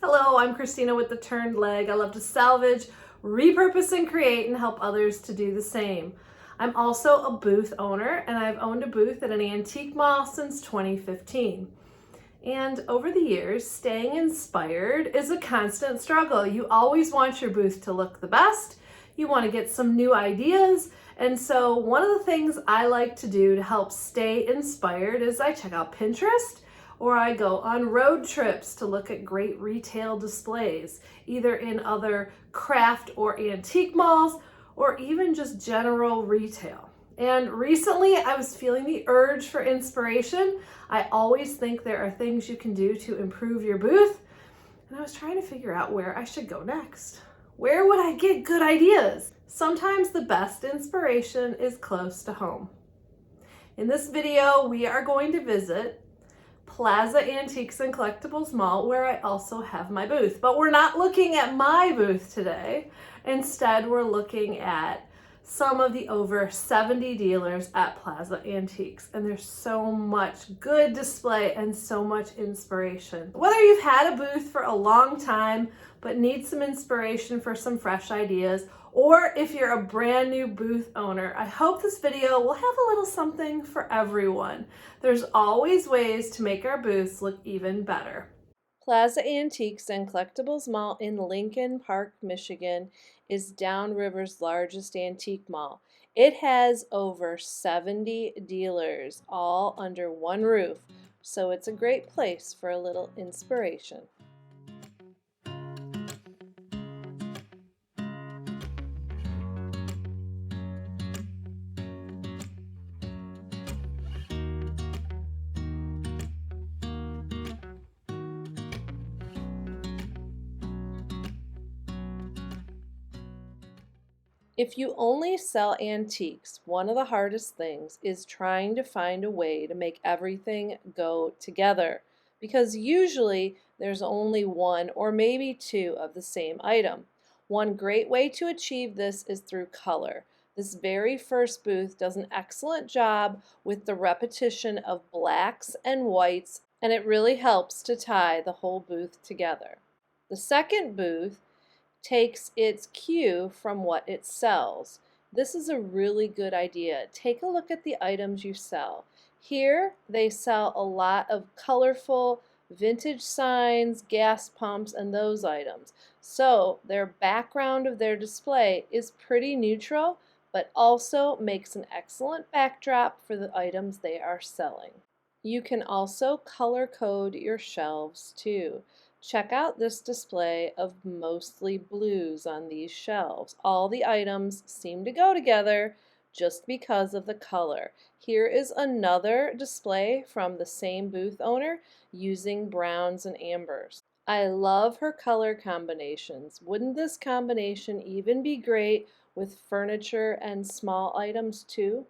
Hello, I'm Christina with The Turned Leg. I love to salvage, repurpose, and create and help others to do the same. I'm also a booth owner, and I've owned a booth at an antique mall since 2015. And over the years, staying inspired is a constant struggle. You always want your booth to look the best. You want to get some new ideas. And so one of the things I like to do to help stay inspired is I check out Pinterest, or I go on road trips to look at great retail displays, either in other craft or antique malls, or even just general retail. And recently I was feeling the urge for inspiration. I always think there are things you can do to improve your booth, and I was trying to figure out where I should go next. Where would I get good ideas? Sometimes the best inspiration is close to home. In this video, we are going to visit Plaza Antiques and Collectibles Mall, where I also have my booth. But we're not looking at my booth today. Instead, we're looking at some of the over 70 dealers at Plaza Antiques. And there's so much good display and so much inspiration. Whether you've had a booth for a long time but need some inspiration for some fresh ideas, or if you're a brand new booth owner, I hope this video will have a little something for everyone. There's always ways to make our booths look even better. Plaza Antiques and Collectibles Mall in Lincoln Park, Michigan is Downriver's largest antique mall. It has over 70 dealers, all under one roof, so it's a great place for a little inspiration. If you only sell antiques, one of the hardest things is trying to find a way to make everything go together, because usually there's only one or maybe two of the same item. One great way to achieve this is through color. This very first booth does an excellent job with the repetition of blacks and whites, and it really helps to tie the whole booth together. The second booth takes its cue from what it sells. This is a really good idea. Take a look at the items you sell. Here they sell a lot of colorful vintage signs, gas pumps, and those items. So their background of their display is pretty neutral, but also makes an excellent backdrop for the items they are selling. You can also color code your shelves too. Check out this display of mostly blues on these shelves. All the items seem to go together just because of the color. Here is another display from the same booth owner using browns and ambers. I love her color combinations. Wouldn't this combination even be great with furniture and small items too?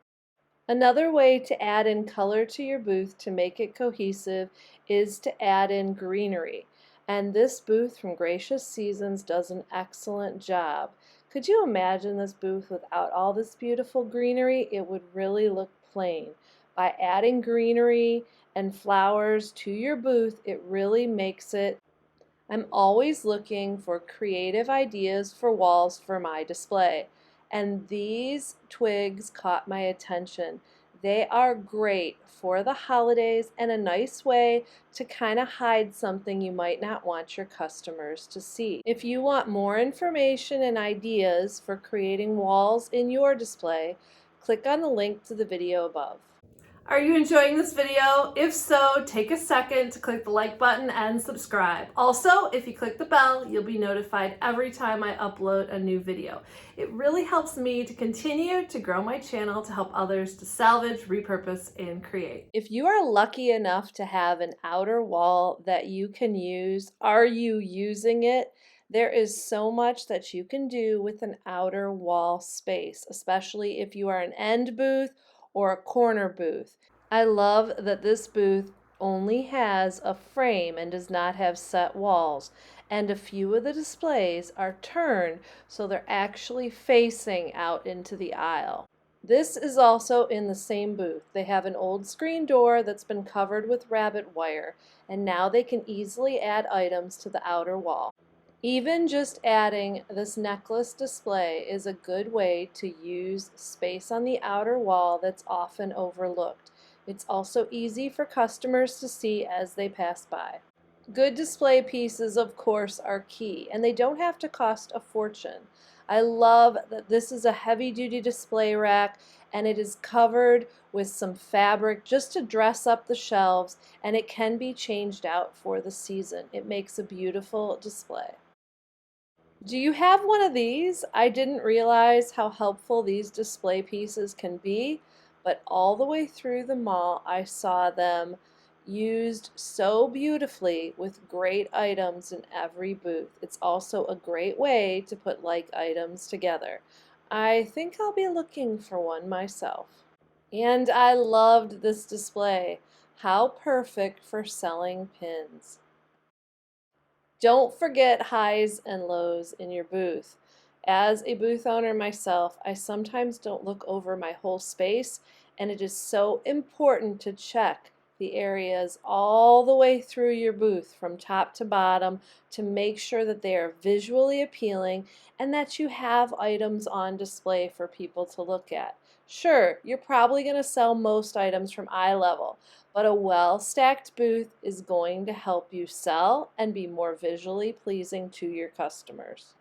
Another way to add in color to your booth to make it cohesive is to add in greenery. And this booth from Gracious Seasons does an excellent job. Could you imagine this booth without all this beautiful greenery? It would really look plain. By adding greenery and flowers to your booth, it really makes it. I'm always looking for creative ideas for walls for my display, and these twigs caught my attention. They are great for the holidays and a nice way to kind of hide something you might not want your customers to see. If you want more information and ideas for creating walls in your display, click on the link to the video above. Are you enjoying this video? If so, take a second to click the like button and subscribe. Also, if you click the bell, you'll be notified every time I upload a new video. It really helps me to continue to grow my channel to help others to salvage, repurpose, and create. If you are lucky enough to have an outer wall that you can use, are you using it? There is so much that you can do with an outer wall space, especially if you are an end booth or a corner booth. I love that this booth only has a frame and does not have set walls, and a few of the displays are turned so they're actually facing out into the aisle. This is also in the same booth. They have an old screen door that's been covered with rabbit wire, and now they can easily add items to the outer wall. Even just adding this necklace display is a good way to use space on the outer wall that's often overlooked. It's also easy for customers to see as they pass by. Good display pieces, of course, are key, and they don't have to cost a fortune. I love that this is a heavy-duty display rack, and it is covered with some fabric just to dress up the shelves, and it can be changed out for the season. It makes a beautiful display. Do you have one of these? I didn't realize how helpful these display pieces can be, but all the way through the mall I saw them used so beautifully with great items in every booth. It's also a great way to put like items together. I think I'll be looking for one myself. And I loved this display. How perfect for selling pins. Don't forget highs and lows in your booth. As a booth owner myself, I sometimes don't look over my whole space, and it is so important to check the areas all the way through your booth from top to bottom to make sure that they are visually appealing and that you have items on display for people to look at. Sure, you're probably going to sell most items from eye level, but a well-stacked booth is going to help you sell and be more visually pleasing to your customers.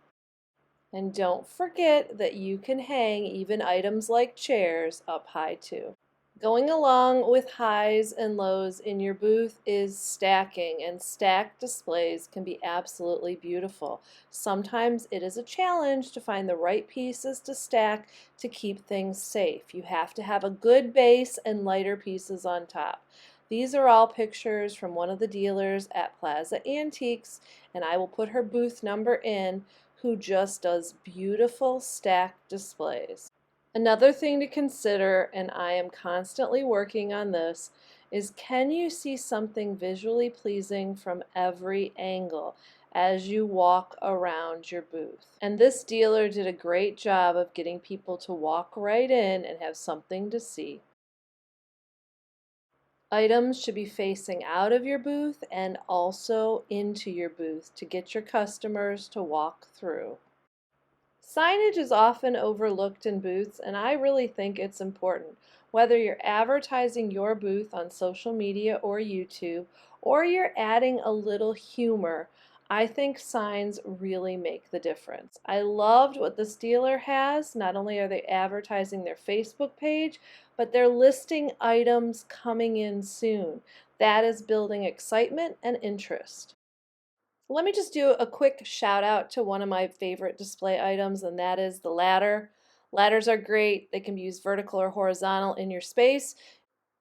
And don't forget that you can hang even items like chairs up high too. Going along with highs and lows in your booth is stacking, and stacked displays can be absolutely beautiful. Sometimes it is a challenge to find the right pieces to stack to keep things safe. You have to have a good base and lighter pieces on top. These are all pictures from one of the dealers at Plaza Antiques, and I will put her booth number in, who just does beautiful stacked displays. Another thing to consider, and I am constantly working on this, is can you see something visually pleasing from every angle as you walk around your booth? And this dealer did a great job of getting people to walk right in and have something to see. Items should be facing out of your booth and also into your booth to get your customers to walk through. Signage is often overlooked in booths, and I really think it's important. Whether you're advertising your booth on social media or YouTube, or you're adding a little humor, I think signs really make the difference. I loved what this dealer has. Not only are they advertising their Facebook page, but they're listing items coming in soon. That is building excitement and interest. Let me just do a quick shout out to one of my favorite display items, and that is the ladder. Ladders are great. They can be used vertical or horizontal in your space.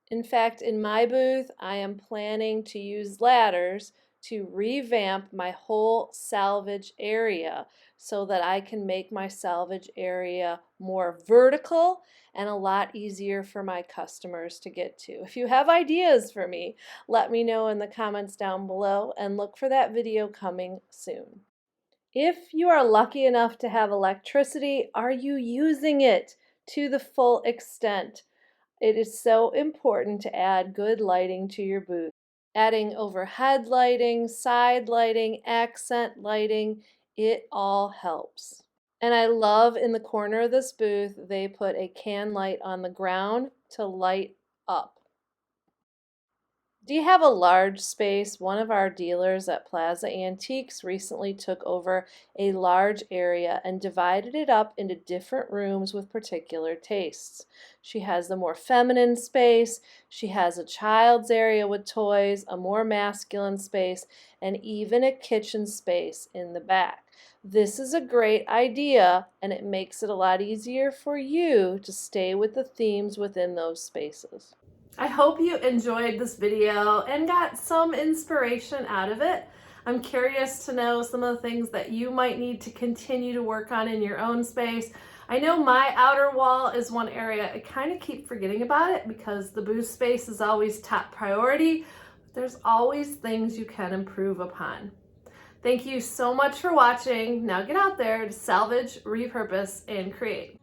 In fact, in my booth, I am planning to use ladders to revamp my whole salvage area so that I can make my salvage area more vertical and a lot easier for my customers to get to. If you have ideas for me, let me know in the comments down below, and look for that video coming soon. If you are lucky enough to have electricity, are you using it to the full extent? It is so important to add good lighting to your booth. Adding overhead lighting, side lighting, accent lighting, it all helps. And I love in the corner of this booth, they put a can light on the ground to light up. Do you have a large space? One of our dealers at Plaza Antiques recently took over a large area and divided it up into different rooms with particular tastes. She has the more feminine space, she has a child's area with toys, a more masculine space, and even a kitchen space in the back. This is a great idea, and it makes it a lot easier for you to stay with the themes within those spaces. I hope you enjoyed this video and got some inspiration out of it. I'm curious to know some of the things that you might need to continue to work on in your own space. I know my outer wall is one area I kind of keep forgetting about it because the booth space is always top priority. There's always things you can improve upon. Thank you so much for watching. Now get out there to salvage, repurpose, and create.